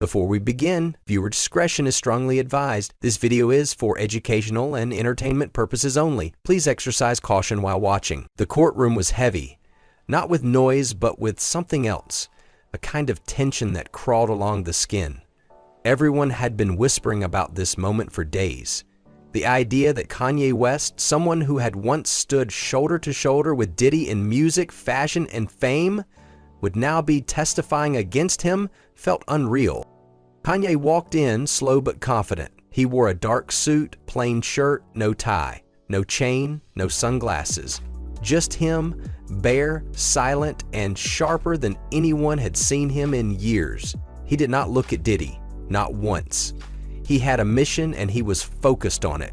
Before we begin, viewer discretion is strongly advised. This video is for educational and entertainment purposes only. Please exercise caution while watching. The courtroom was heavy, not with noise, but with something else, a kind of tension that crawled along the skin. Everyone had been whispering about this moment for days. The idea that Kanye West, someone who had once stood shoulder to shoulder with Diddy in music, fashion, and fame, would now be testifying against him felt unreal. Kanye walked in slow but confident. He wore a dark suit, plain shirt, no tie, no chain, no sunglasses. Just him, bare, silent, and sharper than anyone had seen him in years. He did not look at Diddy, not once. He had a mission and he was focused on it.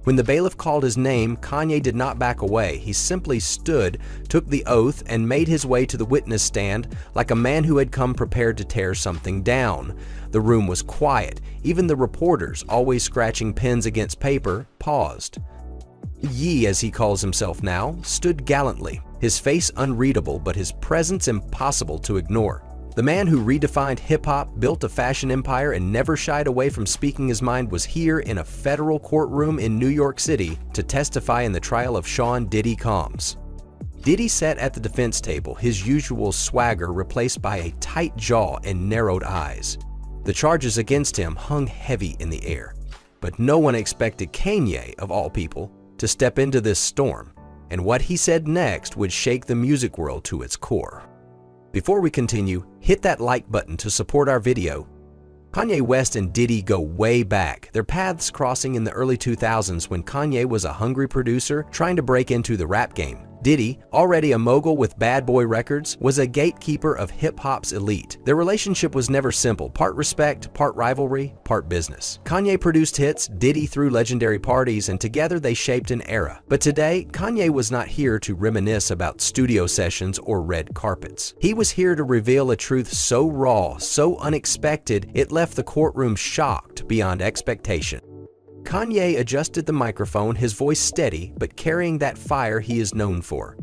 When the bailiff called his name, Kanye did not back away. He simply stood, took the oath, and made his way to the witness stand like a man who had come prepared to tear something down. The room was quiet. Even the reporters, always scratching pens against paper, paused. Ye, as he calls himself now, stood gallantly, his face unreadable but his presence impossible to ignore. The man who redefined hip-hop, built a fashion empire, and never shied away from speaking his mind was here in a federal courtroom in New York City to testify in the trial of Sean Diddy Combs. Diddy sat at the defense table, his usual swagger replaced by a tight jaw and narrowed eyes. The charges against him hung heavy in the air, but no one expected Kanye, of all people, to step into this storm, and what he said next would shake the music world to its core. Before we continue, hit that like button to support our video. Kanye West and Diddy go way back, their paths crossing in the early 2000s when Kanye was a hungry producer trying to break into the rap game. Diddy, already a mogul with Bad Boy Records, was a gatekeeper of hip-hop's elite. Their relationship was never simple, part respect, part rivalry, part business. Kanye produced hits, Diddy threw legendary parties, and together they shaped an era. But today, Kanye was not here to reminisce about studio sessions or red carpets. He was here to reveal a truth so raw, so unexpected, it left the courtroom shocked beyond expectation. Kanye adjusted the microphone, his voice steady, but carrying that fire he is known for.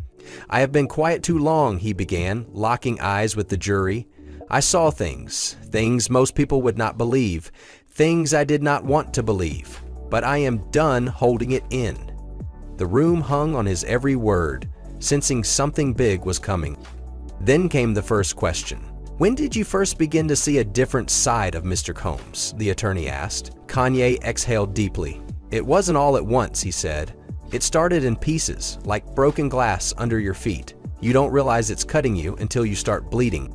"I have been quiet too long," he began, locking eyes with the jury. "I saw things most people would not believe, things I did not want to believe, but I am done holding it in." The room hung on his every word, sensing something big was coming. Then came the first question. "When did you first begin to see a different side of Mr. Combs?" the attorney asked. Kanye exhaled deeply. "It wasn't all at once," he said. "It started in pieces, like broken glass under your feet. You don't realize it's cutting you until you start bleeding."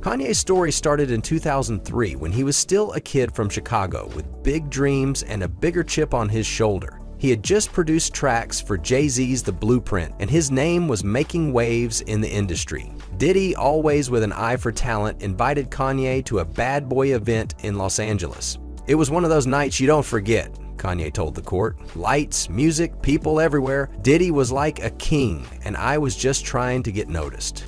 Kanye's story started in 2003 when he was still a kid from Chicago with big dreams and a bigger chip on his shoulder. He had just produced tracks for Jay-Z's The Blueprint, and his name was making waves in the industry. Diddy, always with an eye for talent, invited Kanye to a bad boy event in Los Angeles. "It was one of those nights you don't forget," Kanye told the court. "Lights, music, people everywhere. Diddy was like a king, and I was just trying to get noticed."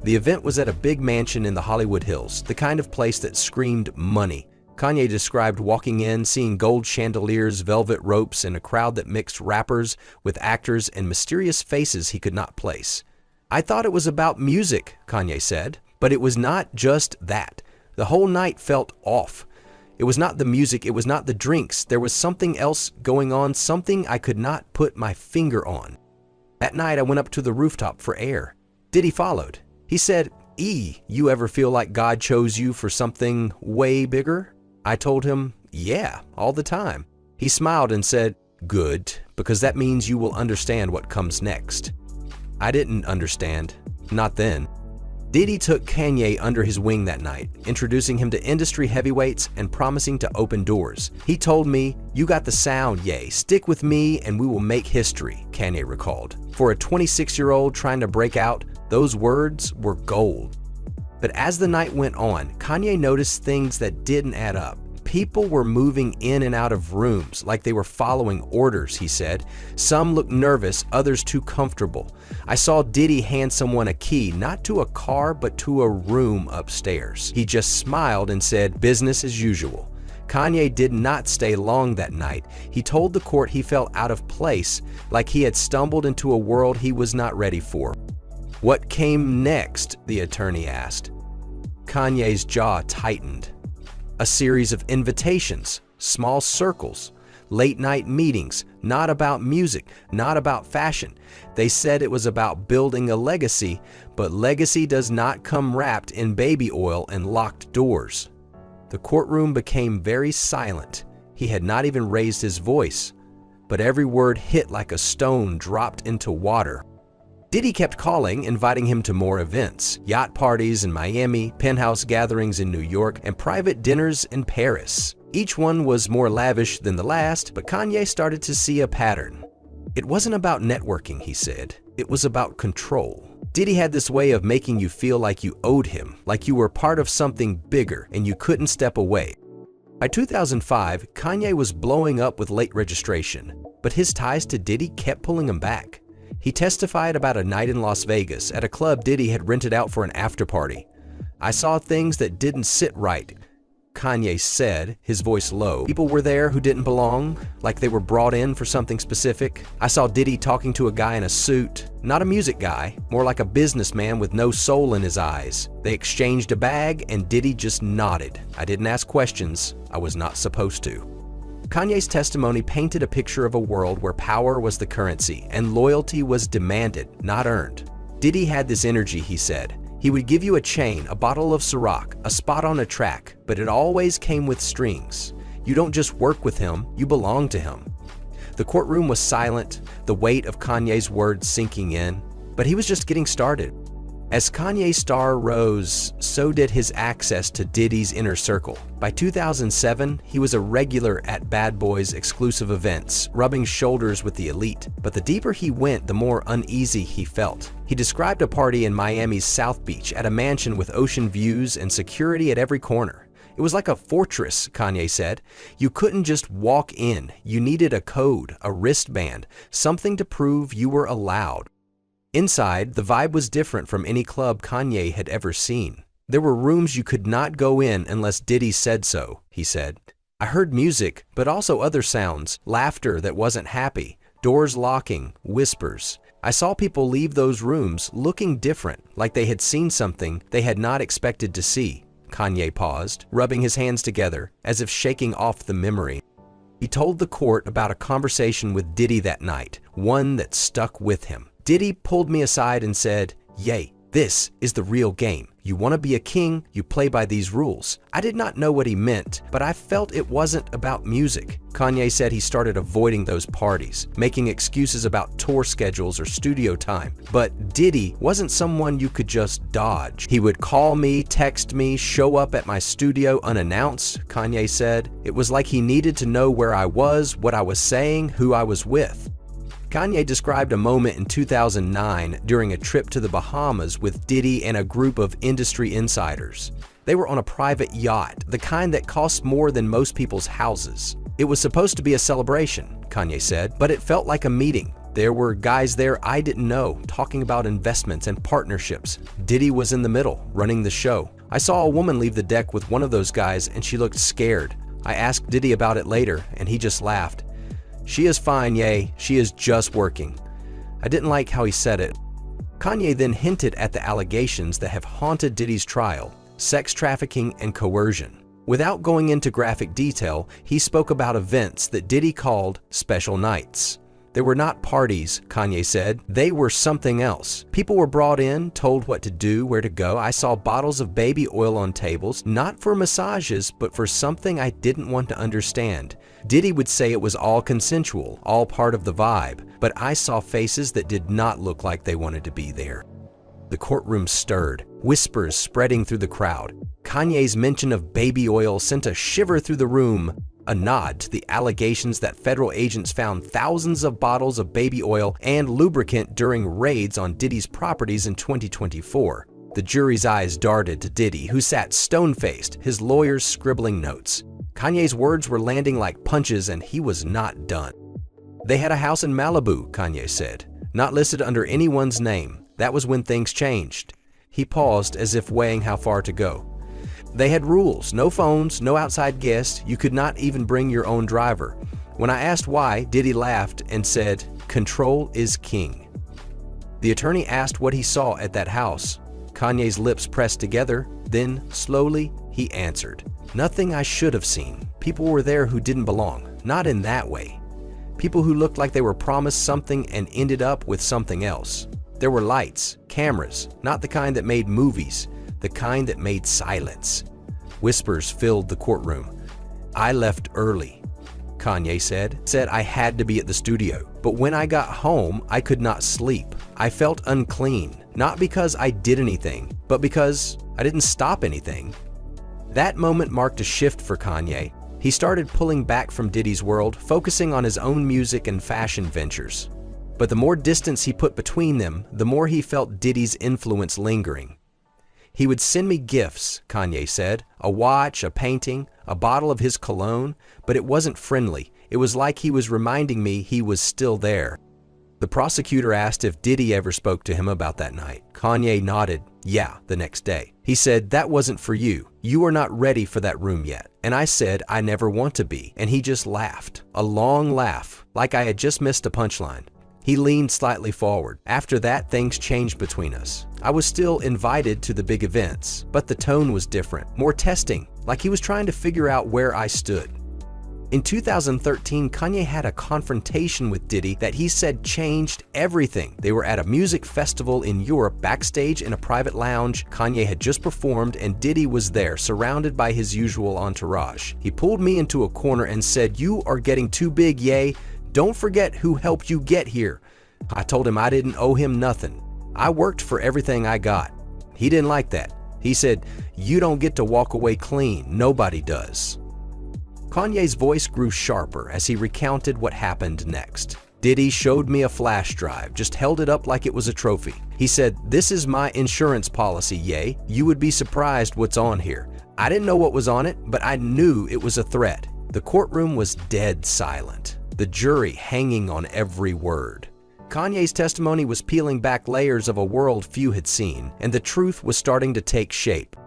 The event was at a big mansion in the Hollywood Hills, the kind of place that screamed money. Kanye described walking in, seeing gold chandeliers, velvet ropes, and a crowd that mixed rappers with actors and mysterious faces he could not place. "I thought it was about music," Kanye said, "but it was not just that. The whole night felt off. It was not the music, it was not the drinks. There was something else going on, something I could not put my finger on. At night, I went up to the rooftop for air. Diddy followed. He said, 'You ever feel like God chose you for something way bigger?' I told him, 'Yeah, all the time.' He smiled and said, 'Good, because that means you will understand what comes next.' I didn't understand, not then." Diddy took Kanye under his wing that night, introducing him to industry heavyweights and promising to open doors. "He told me, 'You got the sound, Ye. Stick with me and we will make history,'" Kanye recalled. For a 26-year-old trying to break out, those words were gold. But as the night went on, Kanye noticed things that didn't add up. People were moving in and out of rooms like they were following orders, he said. Some looked nervous, others too comfortable. "I saw Diddy hand someone a key, not to a car, but to a room upstairs. He just smiled and said, 'Business as usual.'" Kanye did not stay long that night. He told the court he felt out of place, like he had stumbled into a world he was not ready for. "What came next?" the attorney asked. Kanye's jaw tightened. A series of invitations, small circles, late-night meetings, not about music, not about fashion. They said it was about building a legacy, but legacy does not come wrapped in baby oil and locked doors. The courtroom became very silent. He had not even raised his voice, but every word hit like a stone dropped into water. Diddy kept calling, inviting him to more events, yacht parties in Miami, penthouse gatherings in New York, and private dinners in Paris. Each one was more lavish than the last, but Kanye started to see a pattern. It wasn't about networking, he said. It was about control. Diddy had this way of making you feel like you owed him, like you were part of something bigger and you couldn't step away. By 2005, Kanye was blowing up with late registration, but his ties to Diddy kept pulling him back. He testified about a night in Las Vegas at a club Diddy had rented out for an after-party. "I saw things that didn't sit right," Kanye said, his voice low. "People were there who didn't belong, like they were brought in for something specific. I saw Diddy talking to a guy in a suit, not a music guy, more like a businessman with no soul in his eyes. They exchanged a bag and Diddy just nodded. I didn't ask questions. I was not supposed to." Kanye's testimony painted a picture of a world where power was the currency and loyalty was demanded, not earned. Diddy had this energy, he said. He would give you a chain, a bottle of Ciroc, a spot on a track, but it always came with strings. You don't just work with him, you belong to him. The courtroom was silent, the weight of Kanye's words sinking in, but he was just getting started. As Kanye's star rose, so did his access to Diddy's inner circle. By 2007, he was a regular at Bad Boy's exclusive events, rubbing shoulders with the elite. But the deeper he went, the more uneasy he felt. He described a party in Miami's South Beach at a mansion with ocean views and security at every corner. It was like a fortress, Kanye said. You couldn't just walk in. You needed a code, a wristband, something to prove you were allowed. Inside, the vibe was different from any club Kanye had ever seen. There were rooms you could not go in unless Diddy said so, he said. "I heard music, but also other sounds, laughter that wasn't happy, doors locking, whispers. I saw people leave those rooms looking different, like they had seen something they had not expected to see." Kanye paused, rubbing his hands together, as if shaking off the memory. He told the court about a conversation with Diddy that night, one that stuck with him. "Diddy pulled me aside and said, 'Yay, this is the real game. You want to be a king, you play by these rules.' I did not know what he meant, but I felt it wasn't about music." Kanye said he started avoiding those parties, making excuses about tour schedules or studio time. But Diddy wasn't someone you could just dodge. He would call me, text me, show up at my studio unannounced, Kanye said. "It was like he needed to know where I was, what I was saying, who I was with." Kanye described a moment in 2009 during a trip to the Bahamas with Diddy and a group of industry insiders. They were on a private yacht, the kind that costs more than most people's houses. It was supposed to be a celebration, Kanye said, but it felt like a meeting. There were guys there I didn't know, talking about investments and partnerships. Diddy was in the middle, running the show. I saw a woman leave the deck with one of those guys and she looked scared. I asked Diddy about it later and he just laughed. "She is fine, yay, she is just working." I didn't like how he said it. Kanye then hinted at the allegations that have haunted Diddy's trial: sex trafficking and coercion. Without going into graphic detail, he spoke about events that Diddy called special nights. They were not parties, Kanye said. They were something else. People were brought in, told what to do, where to go. I saw bottles of baby oil on tables, not for massages, but for something I didn't want to understand. Diddy would say it was all consensual, all part of the vibe, but I saw faces that did not look like they wanted to be there. The courtroom stirred, whispers spreading through the crowd. Kanye's mention of baby oil sent a shiver through the room, a nod to the allegations that federal agents found thousands of bottles of baby oil and lubricant during raids on Diddy's properties in 2024. The jury's eyes darted to Diddy, who sat stone-faced, his lawyers scribbling notes. Kanye's words were landing like punches and he was not done. "They had a house in Malibu," Kanye said, "not listed under anyone's name. That was when things changed." He paused as if weighing how far to go. "They had rules, no phones, no outside guests, you could not even bring your own driver. When I asked why, Diddy laughed and said, 'Control is king.'" The attorney asked what he saw at that house. Kanye's lips pressed together, then, slowly, He answered. Nothing I should have seen. People were there who didn't belong, not in that way. People who looked like they were promised something and ended up with something else. There were lights, cameras, not the kind that made movies, the kind that made silence. Whispers filled the courtroom. I left early, Kanye said I had to be at the studio. But when I got home, I could not sleep. I felt unclean, not because I did anything, but because I didn't stop anything. That moment marked a shift for Kanye. He started pulling back from Diddy's world, focusing on his own music and fashion ventures. But the more distance he put between them, the more he felt Diddy's influence lingering. He would send me gifts, Kanye said, a watch, a painting, a bottle of his cologne, but it wasn't friendly. It was like he was reminding me he was still there. The prosecutor asked if Diddy ever spoke to him about that night. Kanye nodded, yeah, the next day. He said, that wasn't for you. You are not ready for that room yet. And I said, I never want to be. And he just laughed, a long laugh, like I had just missed a punchline. He leaned slightly forward. After that, things changed between us. I was still invited to the big events, but the tone was different, more testing, like he was trying to figure out where I stood. In 2013, Kanye had a confrontation with Diddy that he said changed everything. They were at a music festival in Europe, backstage in a private lounge. Kanye had just performed and Diddy was there, surrounded by his usual entourage. He pulled me into a corner and said, "You are getting too big, Ye. Don't forget who helped you get here." I told him I didn't owe him nothing. I worked for everything I got. He didn't like that. He said, "You don't get to walk away clean. Nobody does." Kanye's voice grew sharper as he recounted what happened next. Diddy showed me a flash drive, just held it up like it was a trophy. He said, "This is my insurance policy, Ye. You would be surprised what's on here." I didn't know what was on it, but I knew it was a threat. The courtroom was dead silent, the jury hanging on every word. Kanye's testimony was peeling back layers of a world few had seen, and the truth was starting to take shape.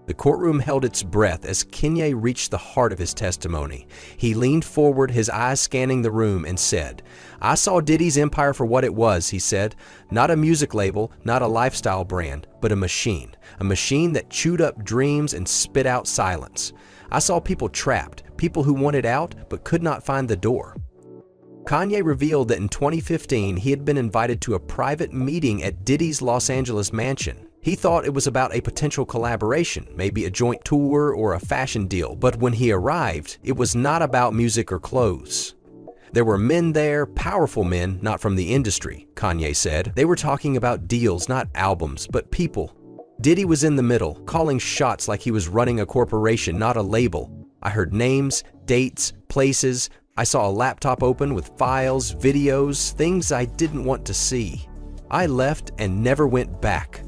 The courtroom held its breath as Kanye reached the heart of his testimony. He leaned forward, his eyes scanning the room, and said, "I saw Diddy's empire for what it was," he said. "Not a music label, not a lifestyle brand, but a machine that chewed up dreams and spit out silence. I saw people trapped, people who wanted out but could not find the door." Kanye revealed that in 2015, he had been invited to a private meeting at Diddy's Los Angeles mansion. He thought it was about a potential collaboration, maybe a joint tour or a fashion deal, but when he arrived, it was not about music or clothes. There were men there, powerful men, not from the industry, Kanye said. They were talking about deals, not albums, but people. Diddy was in the middle, calling shots like he was running a corporation, not a label. I heard names, dates, places. I saw a laptop open with files, videos, things I didn't want to see. I left and never went back.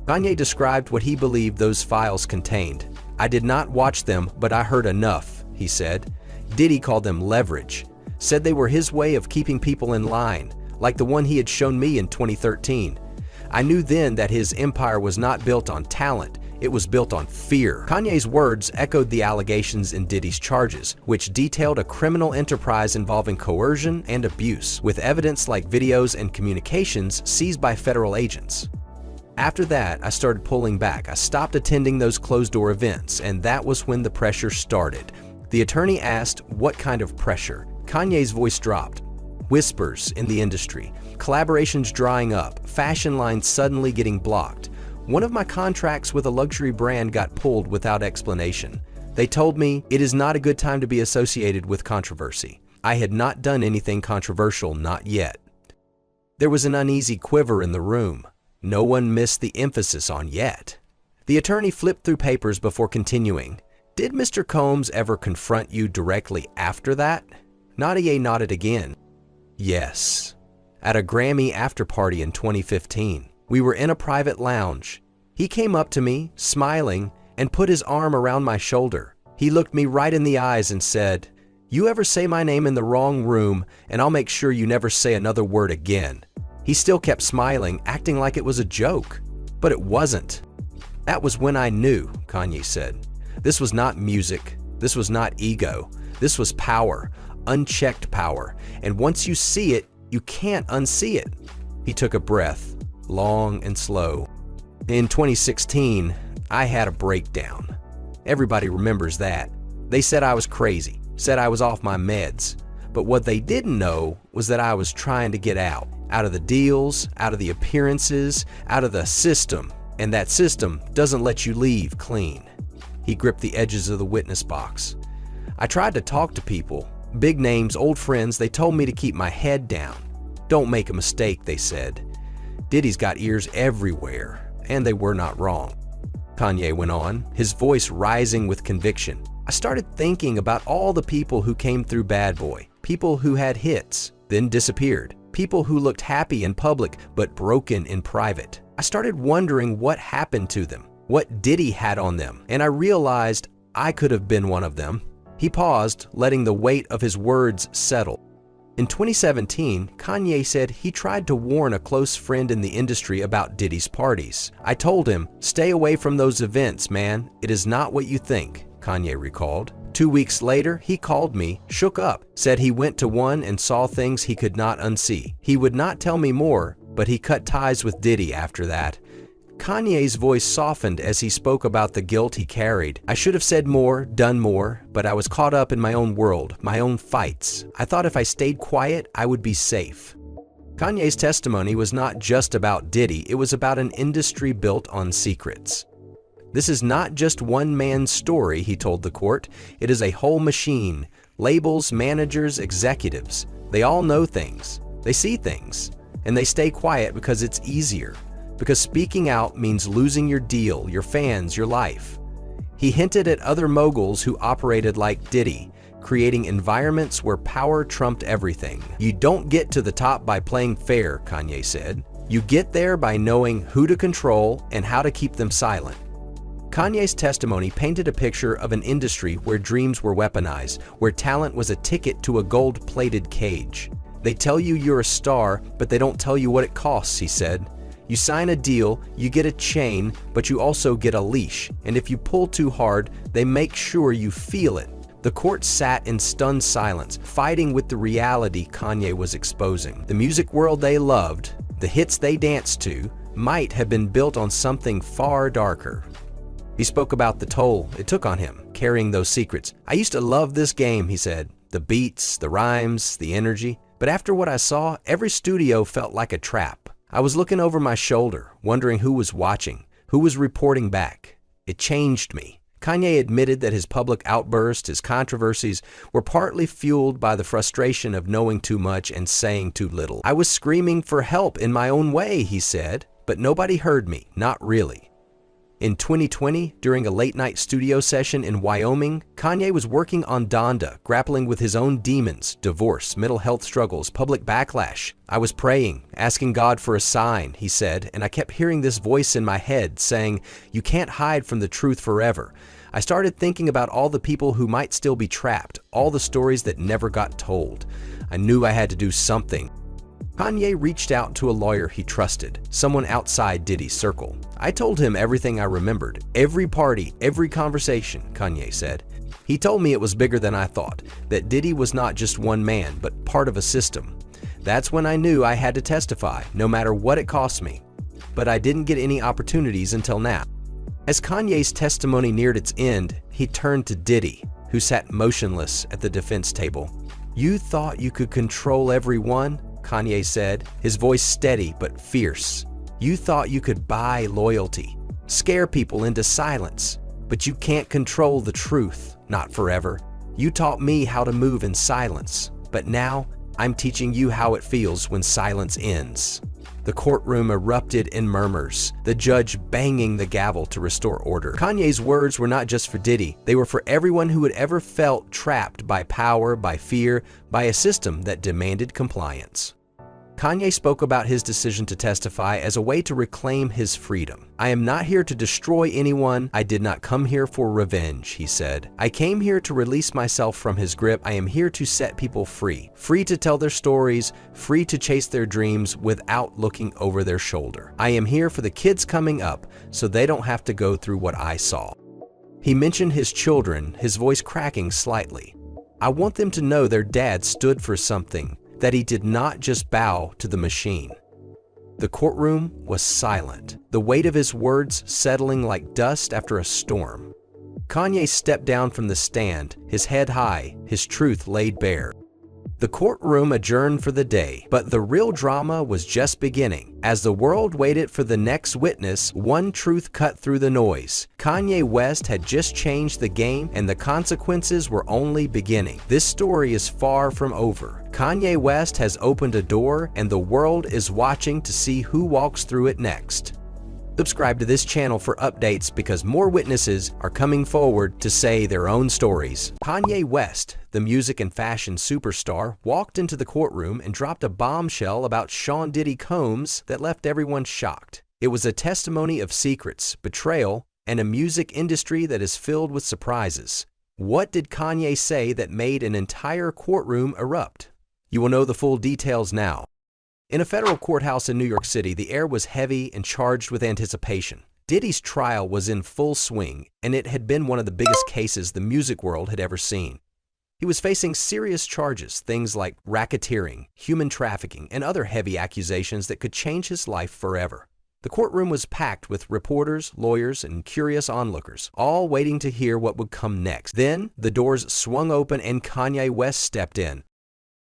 Kanye described what he believed those files contained. "I did not watch them, but I heard enough," he said. Diddy called them leverage, said they were his way of keeping people in line, like the one he had shown me in 2013. I knew then that his empire was not built on talent, it was built on fear. Kanye's words echoed the allegations in Diddy's charges, which detailed a criminal enterprise involving coercion and abuse, with evidence like videos and communications seized by federal agents. After that, I started pulling back. I stopped attending those closed-door events, and that was when the pressure started. The attorney asked, "What kind of pressure?" Kanye's voice dropped. Whispers in the industry, collaborations drying up, fashion lines suddenly getting blocked. One of my contracts with a luxury brand got pulled without explanation. They told me it is not a good time to be associated with controversy. I had not done anything controversial, not yet. There was an uneasy quiver in the room. No one missed the emphasis on yet. The attorney flipped through papers before continuing. "Did Mr. Combs ever confront you directly after that?" Nadia nodded again. "Yes. At a Grammy after-party in 2015. We were in a private lounge. He came up to me, smiling, and put his arm around my shoulder. He looked me right in the eyes and said, 'You ever say my name in the wrong room, and I'll make sure you never say another word again.' He still kept smiling, acting like it was a joke, but it wasn't. That was when I knew," Kanye said. "This was not music. This was not ego. This was power, unchecked power. And once you see it, you can't unsee it." He took a breath, long and slow. "In 2016, I had a breakdown. Everybody remembers that. They said I was crazy, said I was off my meds. But what they didn't know was that I was trying to get out of the deals, out of the appearances, out of the system. And that system doesn't let you leave clean. He gripped the edges of the witness box. I tried to talk to people, big names, old friends. They told me to keep my head down. Don't make a mistake, they said. Diddy's got ears everywhere, and they were not wrong. Kanye went on, his voice rising with conviction. I started thinking about all the people who came through Bad Boy, people who had hits, then disappeared, people who looked happy in public but broken in private. I started wondering what happened to them, what Diddy had on them, and I realized I could have been one of them. He paused, letting the weight of his words settle. In 2017, Kanye said he tried to warn a close friend in the industry about Diddy's parties. I told him, "Stay away from those events, man. It is not what you think," Kanye recalled. 2 weeks later, he called me, shook up, said he went to one and saw things he could not unsee. He would not tell me more, but he cut ties with Diddy after that. Kanye's voice softened as he spoke about the guilt he carried. I should have said more, done more, but I was caught up in my own world, my own fights. I thought if I stayed quiet, I would be safe. Kanye's testimony was not just about Diddy, it was about an industry built on secrets. This is not just one man's story, he told the court. It is a whole machine. Labels, managers, executives. They all know things. They see things. And they stay quiet because it's easier. Because speaking out means losing your deal, your fans, your life. He hinted at other moguls who operated like Diddy, creating environments where power trumped everything. You don't get to the top by playing fair, Kanye said. You get there by knowing who to control and how to keep them silent. Kanye's testimony painted a picture of an industry where dreams were weaponized, where talent was a ticket to a gold-plated cage. They tell you you're a star, but they don't tell you what it costs, he said. You sign a deal, you get a chain, but you also get a leash. And if you pull too hard, they make sure you feel it. The court sat in stunned silence, fighting with the reality Kanye was exposing. The music world they loved, the hits they danced to, might have been built on something far darker. He spoke about the toll it took on him, carrying those secrets. I used to love this game, he said. The beats, the rhymes, the energy. But after what I saw, every studio felt like a trap. I was looking over my shoulder, wondering who was watching, who was reporting back. It changed me. Kanye admitted that his public outbursts, his controversies, were partly fueled by the frustration of knowing too much and saying too little. I was screaming for help in my own way, he said, but nobody heard me, not really. In 2020, during a late-night studio session in Wyoming, Kanye was working on Donda, grappling with his own demons, divorce, mental health struggles, public backlash. I was praying, asking God for a sign, he said, and I kept hearing this voice in my head saying, "You can't hide from the truth forever." I started thinking about all the people who might still be trapped, all the stories that never got told. I knew I had to do something. Kanye reached out to a lawyer he trusted, someone outside Diddy's circle. I told him everything I remembered, every party, every conversation, Kanye said. He told me it was bigger than I thought, that Diddy was not just one man, but part of a system. That's when I knew I had to testify, no matter what it cost me. But I didn't get any opportunities until now. As Kanye's testimony neared its end, he turned to Diddy, who sat motionless at the defense table. "You thought you could control everyone?" Kanye said, his voice steady but fierce. "You thought you could buy loyalty, scare people into silence, but you can't control the truth, not forever. You taught me how to move in silence, but now I'm teaching you how it feels when silence ends." The courtroom erupted in murmurs, the judge banging the gavel to restore order. Kanye's words were not just for Diddy, they were for everyone who had ever felt trapped by power, by fear, by a system that demanded compliance. Kanye spoke about his decision to testify as a way to reclaim his freedom. "I am not here to destroy anyone. I did not come here for revenge," he said. "I came here to release myself from his grip. I am here to set people free. Free to tell their stories, free to chase their dreams without looking over their shoulder. I am here for the kids coming up so they don't have to go through what I saw." He mentioned his children, his voice cracking slightly. "I want them to know their dad stood for something, that he did not just bow to the machine." The courtroom was silent, the weight of his words settling like dust after a storm. Kanye stepped down from the stand, his head high, his truth laid bare. The courtroom adjourned for the day, but the real drama was just beginning. As the world waited for the next witness, one truth cut through the noise. Kanye West had just changed the game, and the consequences were only beginning. This story is far from over. Kanye West has opened a door, and the world is watching to see who walks through it next. Subscribe to this channel for updates because more witnesses are coming forward to say their own stories. Kanye West, the music and fashion superstar, walked into the courtroom and dropped a bombshell about Sean Diddy Combs that left everyone shocked. It was a testimony of secrets, betrayal, and a music industry that is filled with surprises. What did Kanye say that made an entire courtroom erupt? You will know the full details now. In a federal courthouse in New York City, the air was heavy and charged with anticipation. Diddy's trial was in full swing, and it had been one of the biggest cases the music world had ever seen. He was facing serious charges, things like racketeering, human trafficking, and other heavy accusations that could change his life forever. The courtroom was packed with reporters, lawyers, and curious onlookers, all waiting to hear what would come next. Then, the doors swung open and Kanye West stepped in.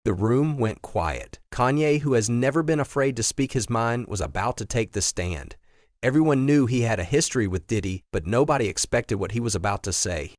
The room went quiet. Kanye, who has never been afraid to speak his mind, was about to take the stand. Everyone knew he had a history with Diddy, but nobody expected what he was about to say.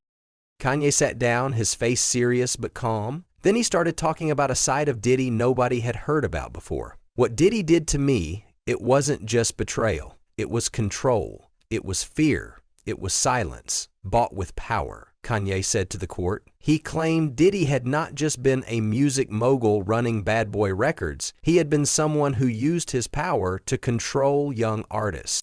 Kanye sat down, his face serious but calm. Then he started talking about a side of Diddy nobody had heard about before. What Diddy did to me, it wasn't just betrayal. It was control. It was fear. It was silence, bought with power, Kanye said to the court. He claimed Diddy had not just been a music mogul running Bad Boy Records, he had been someone who used his power to control young artists.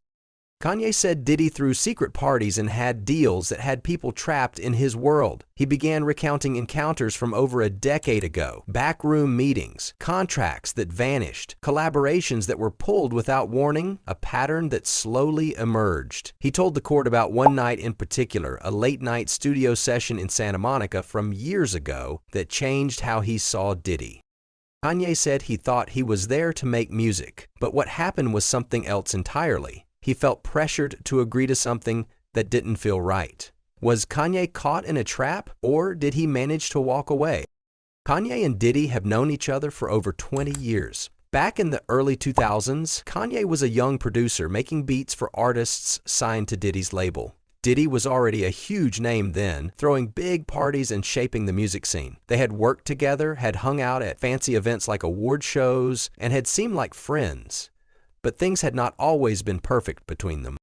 Kanye said Diddy threw secret parties and had deals that had people trapped in his world. He began recounting encounters from over a decade ago, backroom meetings, contracts that vanished, collaborations that were pulled without warning, a pattern that slowly emerged. He told the court about one night in particular, a late-night studio session in Santa Monica from years ago that changed how he saw Diddy. Kanye said he thought he was there to make music, but what happened was something else entirely. He felt pressured to agree to something that didn't feel right. Was Kanye caught in a trap, or did he manage to walk away? Kanye and Diddy have known each other for over 20 years. Back in the early 2000s, Kanye was a young producer making beats for artists signed to Diddy's label. Diddy was already a huge name then, throwing big parties and shaping the music scene. They had worked together, had hung out at fancy events like award shows, and had seemed like friends. But things had not always been perfect between them.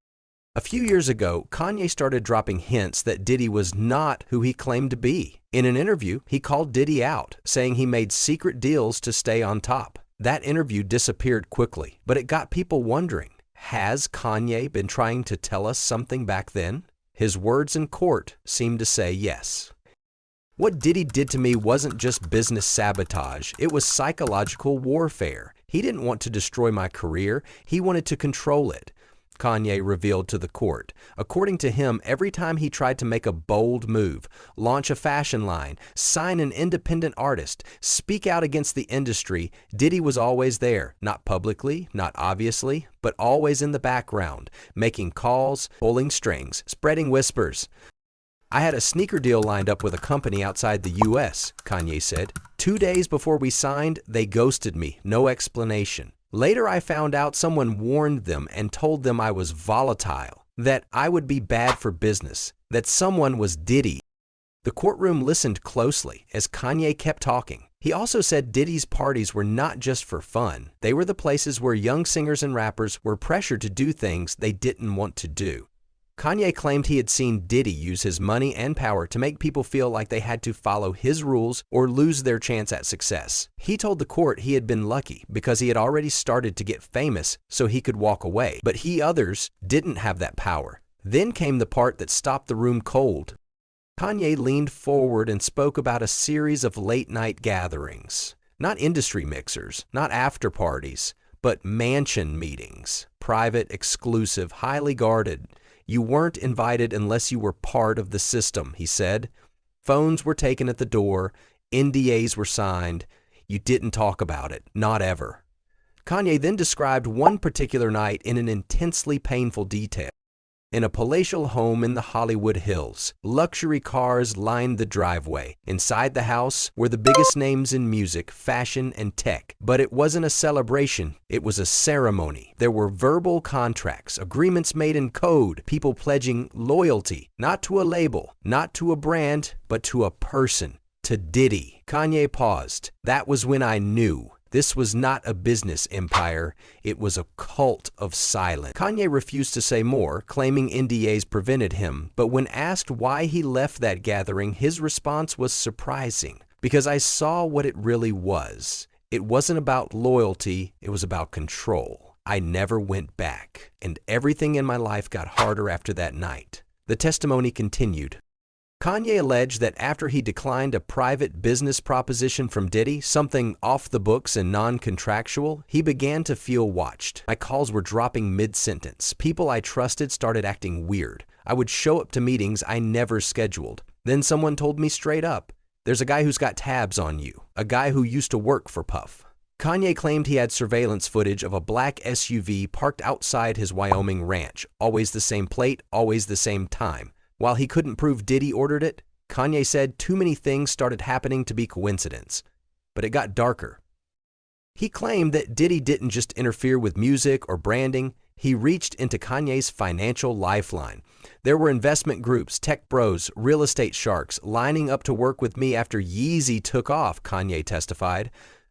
A few years ago, Kanye started dropping hints that Diddy was not who he claimed to be. In an interview, he called Diddy out, saying he made secret deals to stay on top. That interview disappeared quickly, but it got people wondering, has Kanye been trying to tell us something back then? His words in court seemed to say yes. What Diddy did to me wasn't just business sabotage, it was psychological warfare. He didn't want to destroy my career, he wanted to control it, Kanye revealed to the court. According to him, every time he tried to make a bold move, launch a fashion line, sign an independent artist, speak out against the industry, Diddy was always there, not publicly, not obviously, but always in the background, making calls, pulling strings, spreading whispers. I had a sneaker deal lined up with a company outside the US, Kanye said. 2 days before we signed, they ghosted me, no explanation. Later I found out someone warned them and told them I was volatile, that I would be bad for business, that someone was Diddy. The courtroom listened closely as Kanye kept talking. He also said Diddy's parties were not just for fun. They were the places where young singers and rappers were pressured to do things they didn't want to do. Kanye claimed he had seen Diddy use his money and power to make people feel like they had to follow his rules or lose their chance at success. He told the court he had been lucky because he had already started to get famous so he could walk away, but others didn't have that power. Then came the part that stopped the room cold. Kanye leaned forward and spoke about a series of late-night gatherings. Not industry mixers, not after parties, but mansion meetings. Private, exclusive, highly guarded. You weren't invited unless you were part of the system, he said. Phones were taken at the door, NDAs were signed. You didn't talk about it, not ever. Kanye then described one particular night in an intensely painful detail. in a palatial home in the Hollywood Hills. Luxury cars lined the driveway. Inside the house were the biggest names in music, fashion, and tech. But it wasn't a celebration, it was a ceremony. There were verbal contracts, agreements made in code, people pledging loyalty, not to a label, not to a brand, but to a person, to Diddy. Kanye paused. That was when I knew. This was not a business empire, it was a cult of silence. Kanye refused to say more, claiming NDAs prevented him, but when asked why he left that gathering, his response was surprising. Because I saw what it really was. It wasn't about loyalty, it was about control. I never went back, and everything in my life got harder after that night. The testimony continued. Kanye alleged that after he declined a private business proposition from Diddy, something off the books and non-contractual, he began to feel watched. My calls were dropping mid-sentence. People I trusted started acting weird. I would show up to meetings I never scheduled. Then someone told me straight up, "There's a guy who's got tabs on you, a guy who used to work for Puff." Kanye claimed he had surveillance footage of a black SUV parked outside his Wyoming ranch, always the same plate, always the same time. While he couldn't prove Diddy ordered it, Kanye said too many things started happening to be coincidence. But it got darker. He claimed that Diddy didn't just interfere with music or branding, he reached into Kanye's financial lifeline. There were investment groups, tech bros, real estate sharks lining up to work with me after Yeezy took off, Kanye testified.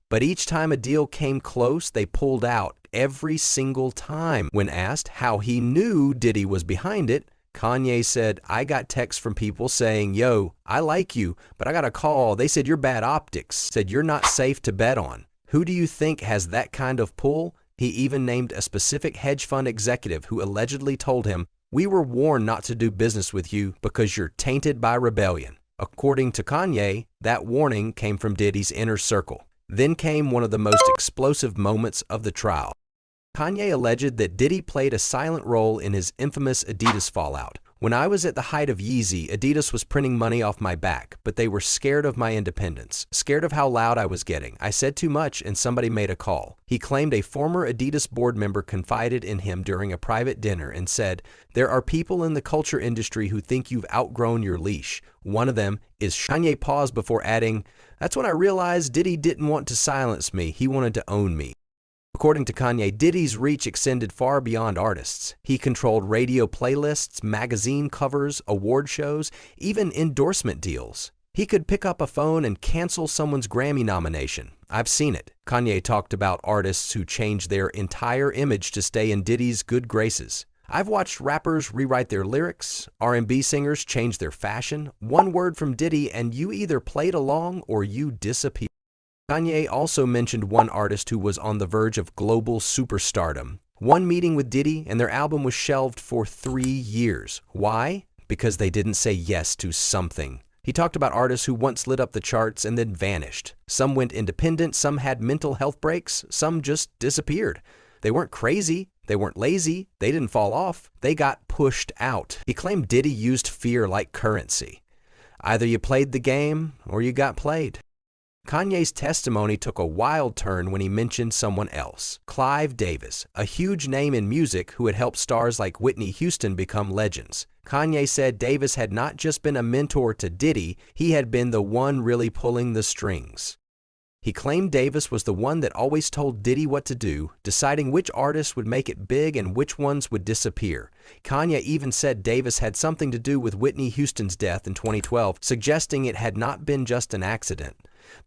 But each time a deal came close, they pulled out every single time. When asked how he knew Diddy was behind it, Kanye said, "I got texts from people saying, 'Yo, I like you, but I got a call. They said you're bad optics, said you're not safe to bet on.' Who do you think has that kind of pull?" He even named a specific hedge fund executive who allegedly told him, "We were warned not to do business with you because you're tainted by rebellion." According to Kanye, that warning came from Diddy's inner circle. Then came one of the most explosive moments of the trial. Kanye alleged that Diddy played a silent role in his infamous Adidas fallout. "When I was at the height of Yeezy, Adidas was printing money off my back, but they were scared of my independence, scared of how loud I was getting. I said too much and somebody made a call." He claimed a former Adidas board member confided in him during a private dinner and said, "There are people in the culture industry who think you've outgrown your leash. One of them is." Kanye paused before adding, "That's when I realized Diddy didn't want to silence me, he wanted to own me." According to Kanye, Diddy's reach extended far beyond artists. He controlled radio playlists, magazine covers, award shows, even endorsement deals. He could pick up a phone and cancel someone's Grammy nomination. "I've seen it." Kanye talked about artists who changed their entire image to stay in Diddy's good graces. "I've watched rappers rewrite their lyrics, R&B singers change their fashion. One word from Diddy and you either played along or you disappeared." Kanye also mentioned one artist who was on the verge of global superstardom. One meeting with Diddy and their album was shelved for 3 years. Why? Because they didn't say yes to something. He talked about artists who once lit up the charts and then vanished. Some went independent, some had mental health breaks, some just disappeared. They weren't crazy, they weren't lazy, they didn't fall off, they got pushed out. He claimed Diddy used fear like currency. Either you played the game or you got played. Kanye's testimony took a wild turn when he mentioned someone else, Clive Davis, a huge name in music who had helped stars like Whitney Houston become legends. Kanye said Davis had not just been a mentor to Diddy, he had been the one really pulling the strings. He claimed Davis was the one that always told Diddy what to do, deciding which artists would make it big and which ones would disappear. Kanye even said Davis had something to do with Whitney Houston's death in 2012, suggesting it had not been just an accident.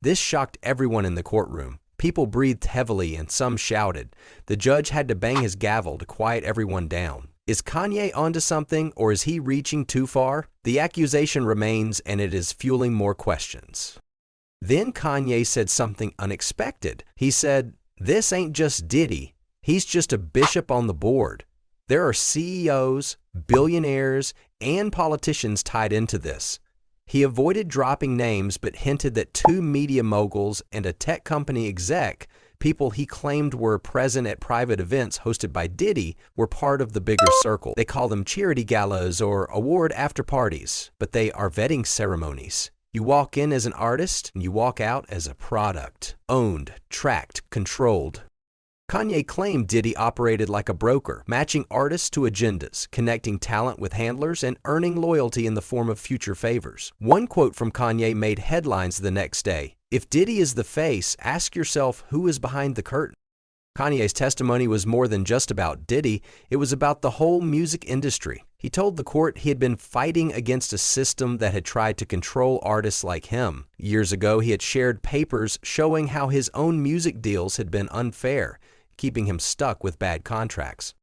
This shocked everyone in the courtroom. People breathed heavily and some shouted. The judge had to bang his gavel to quiet everyone down. Is Kanye onto something, or is he reaching too far? The accusation remains, and it is fueling more questions. Then Kanye said something unexpected. He said, "This ain't just Diddy. He's just a bishop on the board. There are CEOs, billionaires, and politicians tied into this." He avoided dropping names but hinted that 2 media moguls and a tech company exec, people he claimed were present at private events hosted by Diddy, were part of the bigger circle. They call them charity galas or award after parties, but they are vetting ceremonies. You walk in as an artist and you walk out as a product, owned, tracked, controlled. Kanye claimed Diddy operated like a broker, matching artists to agendas, connecting talent with handlers, and earning loyalty in the form of future favors. One quote from Kanye made headlines the next day: "If Diddy is the face, ask yourself who is behind the curtain." Kanye's testimony was more than just about Diddy, it was about the whole music industry. He told the court he had been fighting against a system that had tried to control artists like him. Years ago, he had shared papers showing how his own music deals had been unfair, keeping him stuck with bad contracts.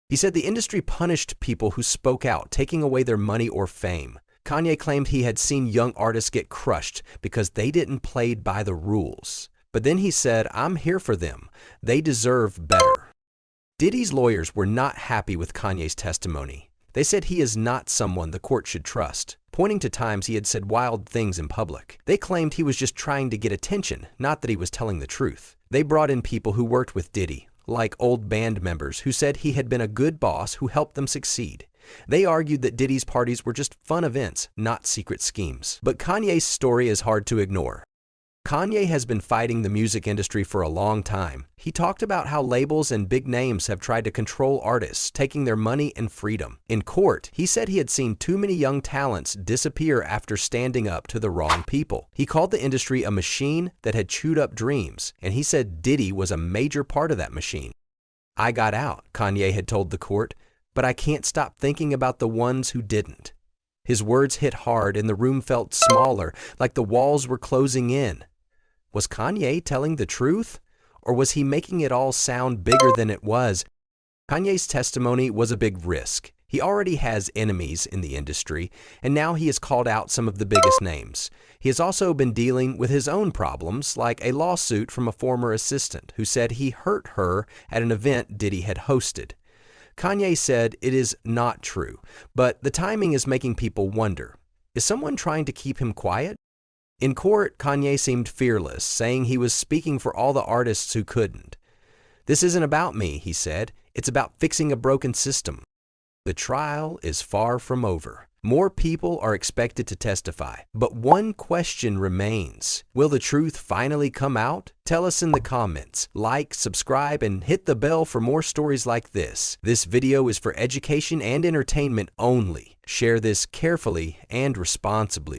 He said the industry punished people who spoke out, taking away their money or fame. Kanye claimed he had seen young artists get crushed because they didn't play by the rules. But then he said, "I'm here for them. They deserve better." Diddy's lawyers were not happy with Kanye's testimony. They said he is not someone the court should trust, pointing to times he had said wild things in public. They claimed he was just trying to get attention, not that he was telling the truth. They brought in people who worked with Diddy, like old band members who said he had been a good boss who helped them succeed. They argued that Diddy's parties were just fun events, not secret schemes. But Kanye's story is hard to ignore. Kanye has been fighting the music industry for a long time. He talked about how labels and big names have tried to control artists, taking their money and freedom. In court, he said he had seen too many young talents disappear after standing up to the wrong people. He called the industry a machine that had chewed up dreams, and he said Diddy was a major part of that machine. "I got out," Kanye had told the court, "but I can't stop thinking about the ones who didn't." His words hit hard and the room felt smaller, like the walls were closing in. Was Kanye telling the truth? Or was he making it all sound bigger than it was? Kanye's testimony was a big risk. He already has enemies in the industry, and now he has called out some of the biggest names. He has also been dealing with his own problems, like a lawsuit from a former assistant who said he hurt her at an event Diddy had hosted. Kanye said it is not true, but the timing is making people wonder. Is someone trying to keep him quiet? In court, Kanye seemed fearless, saying he was speaking for all the artists who couldn't. "This isn't about me," he said. "It's about fixing a broken system." The trial is far from over. More people are expected to testify, but one question remains. Will the truth finally come out? Tell us in the comments. Like, subscribe, and hit the bell for more stories like this. This video is for education and entertainment only. Share this carefully and responsibly.